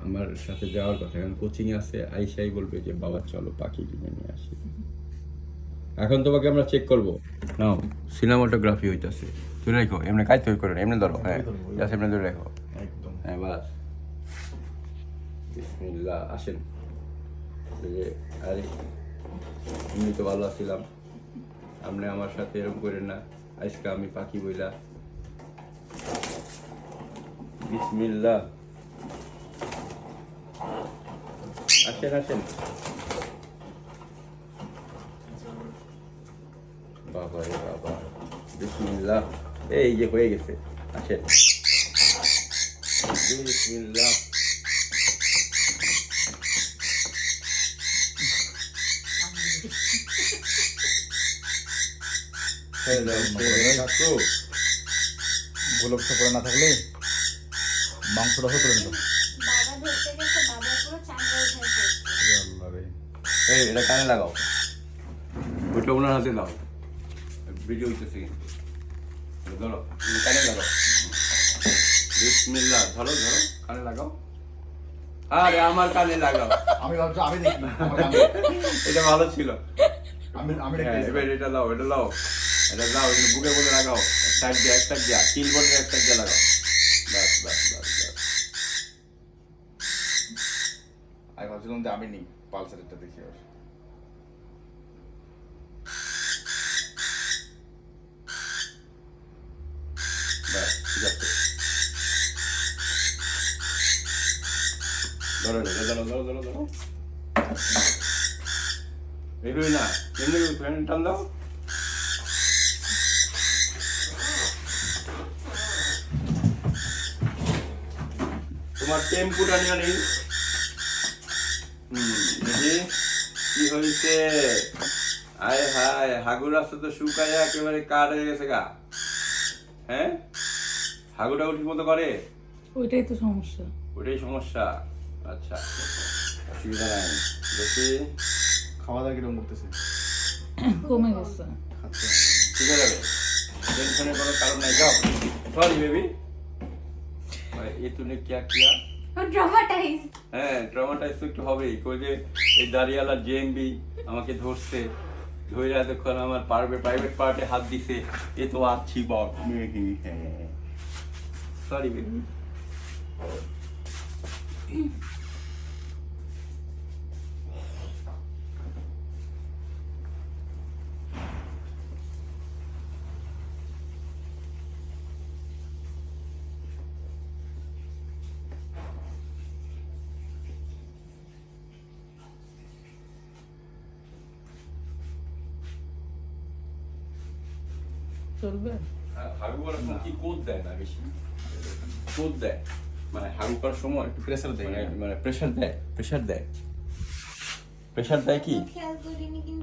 আমার সাথে যাওয়ার কথা, এখন কোচিং আছে, আইসাই বলবে যে বাবা চলো পাখি কিনে নিয়ে আসি। এখন তোমাকে আমরা চেক করবো, নাও সিনেমাটোগ্রাফি হইতাছে, তুই রেখো এমনি কাজ তৈরি করে এমনি ধরো, হ্যাঁ জাস্ট এমনি ধরে রেখো একদম। হ্যাঁ বাস। বিসমিল্লাহ, আসেন। এই যে আরে এমনি তো ভালো আছিলাম, আপনি আমার সাথে এরকম করেন না, আজকে আমি পাখি বইলা। বিসমিল্লাহ, আসেন আসেন। বাবা রে বাবা, বিসমিল্লাহ, এই যে হয়ে গেছে, আসেন। বিসমিল্লাহ, কাকু গোলক পরে না থাকলে মাংসটা হতো না। বাবা ধরতে গেছে, বাবা পুরো চামড়া উঠাইছে। আল্লাহ রে, এই এটা কানে লাগাও, ওইটা ওনার হাতে দাও, ভিডিও হইতেছে কিন্তু। এটা ধরো, এটা কানে লাগাও। বিসমিল্লাহ, ধরো ধরো, কানে লাগাও। আরে আমার কানে লাগাও। আমি ভাবছি আমি দেখি না, এটা ভালো ছিল। আমি হ্যাঁ, এবার এটা লাও, এটা লাও, এটা লাও, এটা বুকের মধ্যে লাগাও, এক সাইড দিয়া কিলবোর্ডের এক সাইড দিয়ে লাগাও। বাস বাস বাস বাস। আমি ভাবছিলাম যে আমি নেই, পালসারেরটা দেখি। আর বাস, ঠিক আছে। ধরো ধরো ধরো ধরো ধরো ধরো, এগুলোই না, এমনি ফ্যান টান দাও। তোমার টেম্পুটা নিয়ে নেই। দেখি কি হয়েছে। আয় হায়, হাগুর রাস্তা তো শুকাইয়া একেবারে কাঠ হয়ে গেছে গা। হ্যাঁ, হাগুটা ঠিক মতো করে, ওইটাই তো সমস্যা। ওটাই সমস্যা। আচ্ছা, অসুবিধা নাই। দেখি খাওয়া দাওয়া কিরকম করতেছে? কমে গেছে। খাচ্ছে ঠিক হয়ে যাবে, টেনশনের কোনো কারণ নাই। যাও, সরি বেবি, এ তুনে কিয়া কিয়া। ট্রমাটাইজ। হ্যাঁ, ট্রমাটাইজ তো একটু হবেই। কই যে এই দাঁড়িয়ালা জেএমবি আমাকে ধরছে, ধরে এতক্ষণ আমার প্রাইভেট পার্টে হাত দিছে, এ তো আছি বট। হ্যাঁ, সরি বেবি। চলবে? হাগু করার সময় কি কোদ দেয় না বেশি, কোদ দেয় মানে হাগু করার সময় একটু প্রেসার দেয়, মানে প্রেসার দেয় কি খেয়াল করিনি কিন্তু